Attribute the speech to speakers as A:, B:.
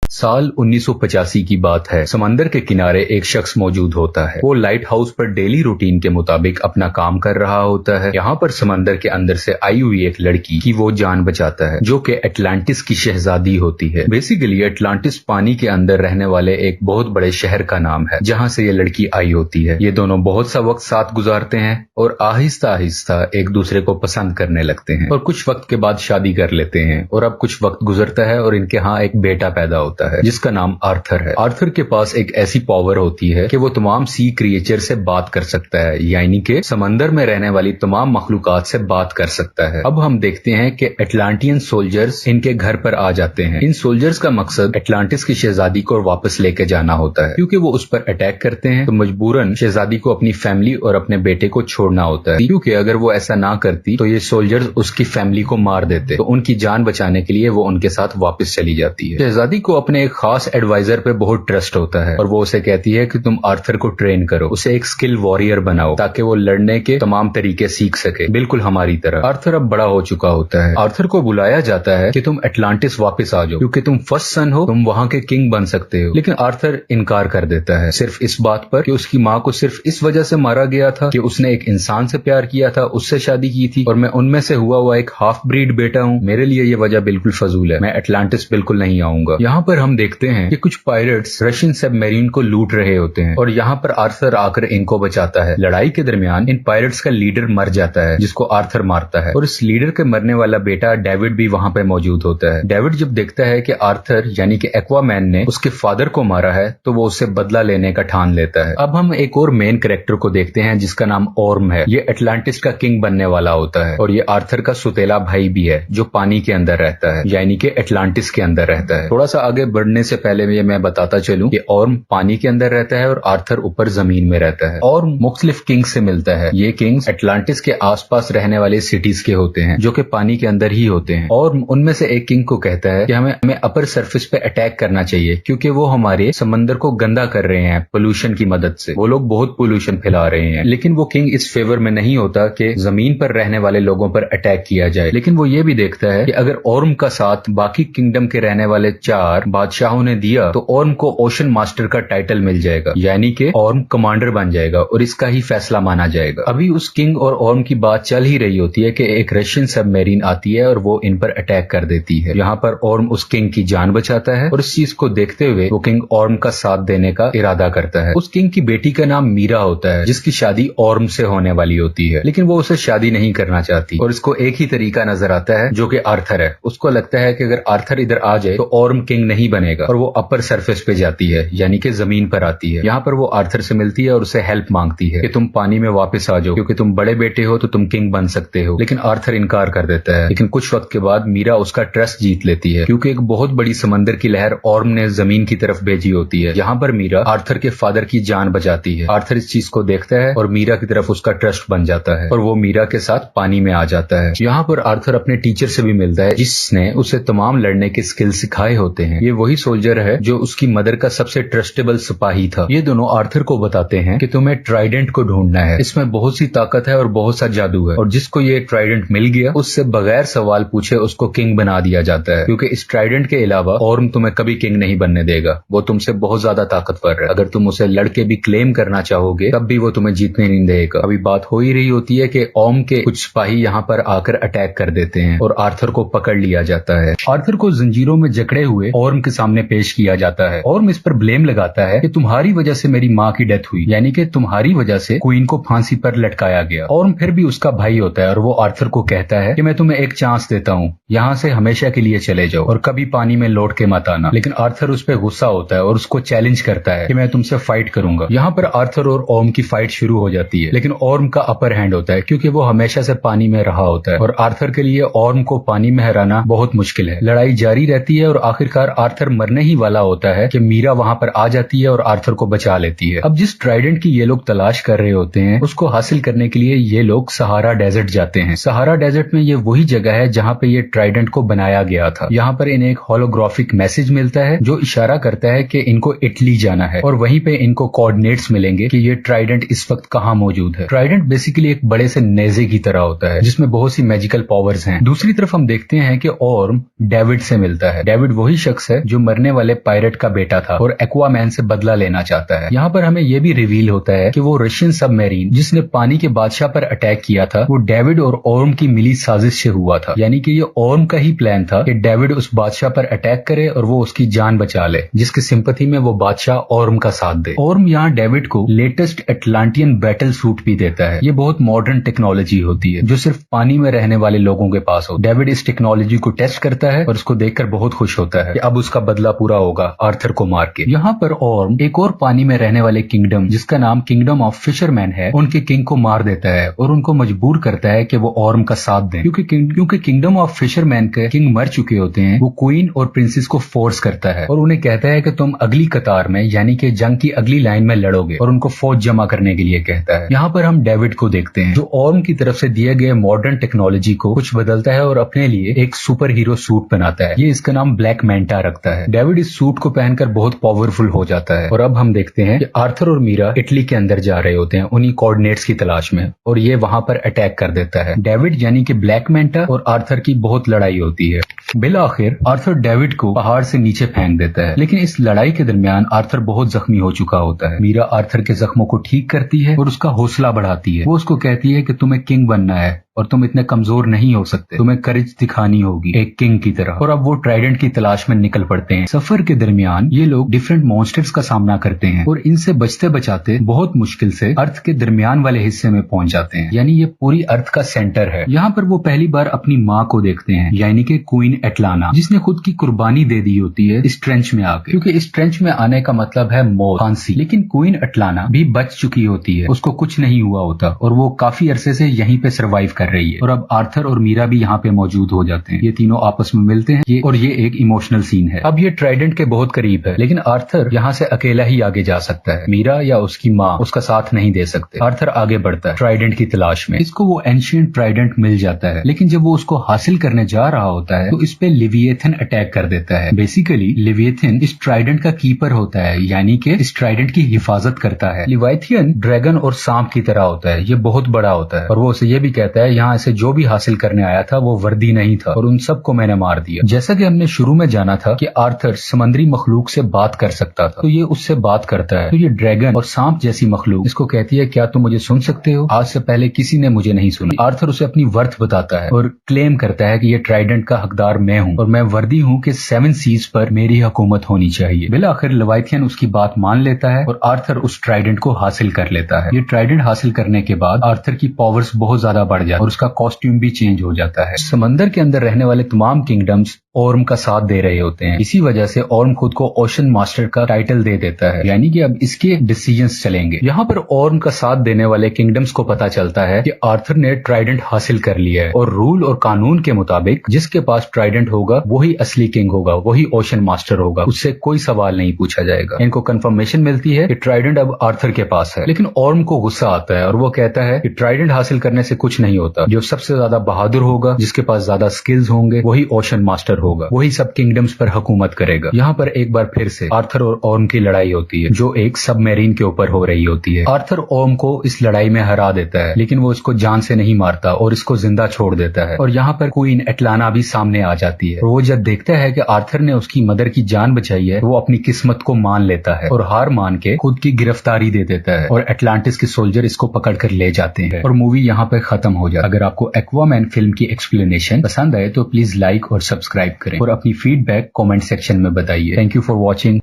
A: साल 1985 की बात है। समंदर के किनारे एक शख्स मौजूद होता है। वो लाइट हाउस पर डेली रूटीन के मुताबिक अपना काम कर रहा होता है। यहाँ पर समंदर के अंदर से आई हुई एक लड़की की वो जान बचाता है, जो कि एटलांटिस की शहजादी होती है। बेसिकली एटलांटिस पानी के अंदर रहने वाले एक बहुत बड़े शहर का नाम है, जहाँ से ये लड़की आई होती है। ये दोनों बहुत सा वक्त साथ गुजारते हैं और आहिस्ता आहिस्ता एक दूसरे को पसंद करने लगते हैं और कुछ वक्त के बाद शादी कर लेते हैं। और अब कुछ वक्त गुजरता है और इनके यहाँ एक बेटा पैदा होता है जिसका नाम आर्थर है। आर्थर के पास एक ऐसी पावर होती है कि वो तमाम सी क्रिएचर से बात कर सकता है, यानी कि समंदर में रहने वाली तमाम मखलूकात से बात कर सकता है। अब हम देखते हैं कि एटलांटियन सोल्जर्स इनके घर पर आ जाते हैं। इन सोल्जर्स का मकसद एटलांटिस की शहजादी को वापस लेके जाना होता है, क्योंकि वो उस पर अटैक करते हैं तो मजबूरन शहजादी को अपनी फैमिली और अपने बेटे को छोड़ना होता है, क्योंकि अगर वो ऐसा ना करती तो ये सोल्जर्स उसकी फैमिली को मार देते। तो उनकी जान बचाने के लिए वो उनके साथ वापस चली जाती है। शहजादी को अपने एक खास एडवाइजर पे बहुत ट्रस्ट होता है और वो उसे कहती है कि तुम आर्थर को ट्रेन करो, उसे एक स्किल वॉरियर बनाओ ताकि वो लड़ने के तमाम तरीके सीख सके, बिल्कुल हमारी तरह। आर्थर अब बड़ा हो चुका होता है। आर्थर को बुलाया जाता है कि तुम एटलांटिस वापस आ जाओ, क्योंकि तुम फर्स्ट सन हो, तुम वहां के किंग बन सकते हो। लेकिन आर्थर इनकार कर देता है, सिर्फ इस बात पर कि उसकी माँ को सिर्फ इस वजह से मारा गया था कि उसने एक इंसान से प्यार किया था, उससे शादी की थी और मैं उनमें से हुआ एक हाफ ब्रीड बेटा हूँ। मेरे लिए ये वजह बिल्कुल फजूल है, मैं एटलांटिस बिल्कुल नहीं आऊंगा। यहाँ पर हम देखते हैं कि कुछ पायरेट्स रशियन सबमरीन को लूट रहे होते हैं और यहाँ पर आर्थर आकर इनको बचाता है। लड़ाई के दरमियान इन पायरेट्स का लीडर मर जाता है, जिसको आर्थर मारता है और इस लीडर के मरने वाला बेटा डेविड भी वहाँ पे मौजूद होता है। डेविड जब देखता है कि आर्थर यानी कि एक्वामैन ने उसके फादर को मारा है तो वो उससे बदला लेने का ठान लेता है। अब हम एक और मेन कैरेक्टर को देखते हैं जिसका नाम ऑर्म है। ये एटलांटिस का किंग बनने वाला होता है और ये आर्थर का सुतेला भाई भी है, जो पानी के अंदर रहता है, यानी कि एटलांटिस के अंदर रहता है। थोड़ा सा आगे बढ़ने से पहले मैं बताता चलूं कि ऑर्म पानी के अंदर रहता है और आर्थर ऊपर जमीन में रहता है। ऑर्म मुख्तलिफ किंग्स से मिलता है। ये किंग्स एटलांटिस के आसपास रहने वाले सिटीज के होते हैं, जो कि पानी के अंदर ही होते हैं। और उनमें से एक किंग को कहता है कि हमें अपर सरफेस पे अटैक करना चाहिए, क्योंकि वो हमारे समंदर को गंदा कर रहे हैं पोल्यूशन की मदद से। वो लोग बहुत पोल्यूशन फैला रहे हैं। लेकिन वो किंग इस फेवर में नहीं होता कि जमीन पर रहने वाले लोगों पर अटैक किया जाए। लेकिन वो ये भी देखता है कि अगर ऑर्म का साथ बाकी किंगडम के रहने वाले 4 बादशाहों ने दिया तो ऑर्म को ओशन मास्टर का टाइटल मिल जाएगा, यानी कि ऑर्म कमांडर बन जाएगा और इसका ही फैसला माना जाएगा। अभी उस किंग और ऑर्म की बात चल ही रही होती है कि एक रशियन सबमरीन आती है और वो इन पर अटैक कर देती है। यहाँ पर ऑर्म उस किंग की जान बचाता है और इस चीज को देखते हुए वो किंग ऑर्म का साथ देने का इरादा करता है। उस किंग की बेटी का नाम मीरा होता है, जिसकी शादी ऑर्म से होने वाली होती है, लेकिन वो उसे शादी नहीं करना चाहती और इसको एक ही तरीका नजर आता है, जो कि आर्थर है। उसको लगता है कि अगर आर्थर इधर आ जाए तो ऑर्म किंग नहीं बनेगा और वो अपर सरफेस पे जाती है, यानी कि जमीन पर आती है। यहाँ पर वो आर्थर से मिलती है और उसे हेल्प मांगती है कि तुम पानी में वापस आ जाओ, क्योंकि तुम बड़े बेटे हो तो तुम किंग बन सकते हो। लेकिन आर्थर इनकार कर देता है। लेकिन कुछ वक्त के बाद मीरा उसका ट्रस्ट जीत लेती है, क्योंकि एक बहुत बड़ी समंदर की लहर ऑर्म ने जमीन की तरफ भेजी होती है। यहाँ पर मीरा आर्थर के फादर की जान बचाती है। आर्थर इस चीज को देखता है और मीरा की तरफ उसका ट्रस्ट बन जाता है और वो मीरा के साथ पानी में आ जाता है। यहाँ पर आर्थर अपने टीचर से भी मिलता है, जिसने उसे तमाम लड़ने के स्किल सिखाए होते हैं। ये वही सोल्जर है जो उसकी मदर का सबसे ट्रस्टेबल सिपाही था। ये दोनों आर्थर को बताते हैं कि तुम्हें ट्राइडेंट को ढूंढना है, इसमें बहुत सी ताकत है और बहुत सा जादू है, और जिसको ये ट्राइडेंट मिल गया उससे बगैर सवाल पूछे उसको किंग बना दिया जाता है, क्योंकि इस ट्राइडेंट के अलावा ऑर्म तुम्हें कभी किंग नहीं बनने देगा। वो तुमसे बहुत ज्यादा ताकतवर है। अगर तुम उसे लड़के भी क्लेम करना चाहोगे तब भी वो तुम्हें जीतने नहीं देगा। अभी बात हो ही रही होती है कि ऑर्म के कुछ सिपाही यहाँ पर आकर अटैक कर देते हैं और आर्थर को पकड़ लिया जाता है। आर्थर को जंजीरों में जकड़े हुए ऑर्म के सामने पेश किया जाता है। ऑर्म इस पर ब्लेम लगाता है कि तुम्हारी वजह से मेरी माँ की डेथ हुई, यानी कि तुम्हारी वजह से क्वीन को फांसी पर लटकाया गया। ऑर्म फिर भी उसका भाई होता है और वो आर्थर को कहता है कि मैं तुम्हें एक चांस देता हूँ, यहाँ से हमेशा के लिए चले जाओ और कभी पानी में लौट के मत आना। लेकिन आर्थर उस पर गुस्सा होता है और उसको चैलेंज करता है कि मैं तुमसे फाइट करूंगा। यहाँ पर आर्थर और ऑर्म की फाइट शुरू हो जाती है, लेकिन ऑर्म का अपर हैंड होता है, क्योंकि वो हमेशा से पानी में रहा होता है और आर्थर के लिए ऑर्म को पानी में हराना बहुत मुश्किल है। लड़ाई जारी रहती है और आखिरकार आर्थर मरने ही वाला होता है कि मीरा वहां पर आ जाती है और आर्थर को बचा लेती है। अब जिस ट्राइडेंट की ये लोग तलाश कर रहे होते हैं उसको हासिल करने के लिए ये लोग सहारा डेजर्ट जाते हैं। सहारा डेजर्ट में ये वही जगह है जहाँ पे ये ट्राइडेंट को बनाया गया था। यहाँ पर इन्हें एक होलोग्राफिक मैसेज मिलता है जो इशारा करता है कि इनको इटली जाना है और वहीं पे इनको कोऑर्डिनेट्स मिलेंगे कि ये ट्राइडेंट इस वक्त कहाँ मौजूद है। ट्राइडेंट बेसिकली एक बड़े से नेजे की तरह होता है जिसमें बहुत सी मैजिकल पावर्स हैं। दूसरी तरफ हम देखते हैं कि ऑर्म डेविड से मिलता है। डेविड वही शख्स है है जो मरने वाले पायरेट का बेटा था और एक्वामैन से बदला लेना चाहता है। यहाँ पर हमें यह भी रिवील होता है कि वो रशियन सबमरीन जिसने पानी के बादशाह पर अटैक किया था वो डेविड और ऑर्म की मिली साजिश से हुआ था। यानी कि ये ऑर्म का ही प्लान था कि डेविड उस बादशाह पर अटैक करे और वो उसकी जान बचा ले, जिसकी सिंपैथी में वो बादशाह ऑर्म का साथ दे। ऑर्म यहाँ डेविड को लेटेस्ट एटलांटियन बैटल सूट भी देता है। ये बहुत मॉडर्न टेक्नोलॉजी होती है जो सिर्फ पानी में रहने वाले लोगों के पास हो। डेविड इस टेक्नोलॉजी को टेस्ट करता है और उसको देखकर बहुत खुश होता है कि अब उसका बदला पूरा होगा आर्थर को मार के। यहाँ पर ऑर्म एक और पानी में रहने वाले किंगडम जिसका नाम किंगडम ऑफ फिशरमैन है उनके किंग को मार देता है और उनको मजबूर करता है कि वो ऑर्म का साथ दें, क्योंकि किंगडम ऑफ फिशरमैन के किंग मर चुके होते हैं। वो क्वीन और प्रिंसेस को फोर्स करता है और उन्हें कहता है कि तुम अगली कतार में यानी कि जंग की अगली लाइन में लड़ोगे और उनको फौज जमा करने के लिए कहता है। यहाँ पर हम डेविड को देखते हैं जो ऑर्म की तरफ से दिए गए मॉडर्न टेक्नोलॉजी को कुछ बदलता है और अपने लिए एक सुपर हीरो सूट बनाता है। ये इसका नाम ब्लैक मैंटा रखता है। डेविड इस सूट को पहनकर बहुत पावरफुल हो जाता है और अब हम देखते हैं कि आर्थर और मीरा इटली के अंदर जा रहे होते हैं उन्हीं कोऑर्डिनेट्स की तलाश में और ये वहां पर अटैक कर देता है। डेविड यानी कि ब्लैक मैंटा और आर्थर की बहुत लड़ाई होती है। बिल आखिर आर्थर डेविड को पहाड़ से नीचे फेंक देता है, लेकिन इस लड़ाई के दरमियान आर्थर बहुत जख्मी हो चुका होता है। मीरा आर्थर के जख्मों को ठीक करती है और उसका हौसला बढ़ाती है। वो उसको कहती है कि तुम्हें किंग बनना है और तुम इतने कमजोर नहीं हो सकते, तुम्हें करेज दिखानी होगी एक किंग की तरह। और अब वो ट्राइडेंट की तलाश में निकल पड़ते हैं। सफर के दरमियान ये लोग डिफरेंट मॉन्स्टर्स का सामना करते हैं और इनसे बचते बचाते बहुत मुश्किल से अर्थ के दरमियान वाले हिस्से में पहुंच जाते हैं, यानी ये पूरी अर्थ का सेंटर है। यहाँ पर वो पहली बार अपनी माँ को देखते हैं यानी कि क्वीन एटलाना, जिसने खुद की कुर्बानी दे दी होती है इस ट्रेंच में आके, क्योंकि इस ट्रेंच में आने का मतलब है मौत, फांसी। लेकिन क्वीन एटलाना भी बच चुकी होती है, उसको कुछ नहीं हुआ होता और वो काफी अरसे से यहीं पे सर्वाइव कर रही है। और अब आर्थर और मीरा भी यहाँ पे मौजूद हो जाते हैं। ये तीनों आपस में मिलते हैं ये एक इमोशनल सीन है। अब ये ट्राइडेंट के बहुत करीब है, लेकिन आर्थर यहाँ से अकेला ही आगे जा सकता है। मीरा या उसकी माँ उसका साथ नहीं दे सकते। आर्थर आगे बढ़ता है ट्राइडेंट की तलाश में। इसको वो एंशिएंट ट्राइडेंट मिल जाता है, लेकिन जब वो उसको हासिल करने जा रहा होता है तो इस पे लिविएथन अटैक कर देता है। बेसिकली लिविएथन इस ट्राइडेंट का कीपर होता है, यानी कि इस ट्राइडेंट की हिफाजत करता है। लिवाइथियन ड्रैगन और सांप की तरह होता है, ये बहुत बड़ा होता है और वो उसे ये भी कहता है यहाँ से जो भी हासिल करने आया था वो वर्दी नहीं था और उन सबको मैंने मार दिया। जैसा कि हमने शुरू में जाना था कि आर्थर समंदरी मखलूक से बात कर सकता था, तो ये उससे बात करता है। तो ये ड्रैगन और सांप जैसी मखलूक इसको कहती है क्या तुम मुझे सुन सकते हो? आज से पहले किसी ने मुझे नहीं सुनी। आर्थर उसे अपनी वर्थ बताता है और क्लेम करता है कि ये ट्राइडेंट का हकदार मैं हूँ और मैं वर्दी हूँ कि 7 सीज पर मेरी हुकूमत होनी चाहिए। बिल आखिर लिवाइथियन उसकी बात मान लेता है और आर्थर उस ट्राइडेंट को हासिल कर लेता है। ये ट्राइडेंट हासिल करने के बाद आर्थर की पावर्स बहुत ज्यादा बढ़ जाती है और उसका कॉस्ट्यूम भी चेंज हो जाता है। समंदर के अंदर रहने वाले तमाम किंगडम्स ऑर्म का साथ दे रहे होते हैं। इसी वजह से ऑर्म खुद को ओशन मास्टर का टाइटल दे देता है, यानी कि अब इसके डिसीजंस चलेंगे। यहाँ पर ऑर्म का साथ देने वाले किंगडम्स को पता चलता है कि आर्थर ने ट्राइडेंट हासिल कर लिया है और रूल और कानून के मुताबिक जिसके पास ट्राइडेंट होगा वही असली किंग होगा, वही ओशन मास्टर होगा, उससे कोई सवाल नहीं पूछा जाएगा। इनको कंफर्मेशन मिलती है कि ट्राइडेंट अब आर्थर के पास है, लेकिन ऑर्म को गुस्सा आता है और वो कहता है कि ट्राइडेंट हासिल करने से कुछ नहीं होता, जो सबसे ज्यादा बहादुर होगा, जिसके पास ज्यादा स्किल्स होंगे, वही ओशन मास्टर होगा, वही सब किंगडम्स पर हुकूमत करेगा। यहाँ पर एक बार फिर से आर्थर और ऑर्म की लड़ाई होती है जो एक सबमरीन के ऊपर हो रही होती है। आर्थर ऑर्म को इस लड़ाई में हरा देता है, लेकिन वो इसको जान से नहीं मारता और इसको जिंदा छोड़ देता है। और यहाँ पर क्वीन एटलाना भी सामने आ जाती है और वो जब देखता है कि आर्थर ने उसकी मदर की जान बचाई है, वो अपनी किस्मत को मान लेता है और हार मान के खुद की गिरफ्तारी दे देता है और एटलांटिस के सोल्जर इसको पकड़ कर ले जाते हैं और मूवी यहाँ पे खत्म हो जाती है। अगर आपको एक्वामैन फिल्म की एक्सप्लेनेशन पसंद आए तो प्लीज लाइक और सब्सक्राइब करें और अपनी फीडबैक कमेंट सेक्शन में बताइए। Thank you for watching.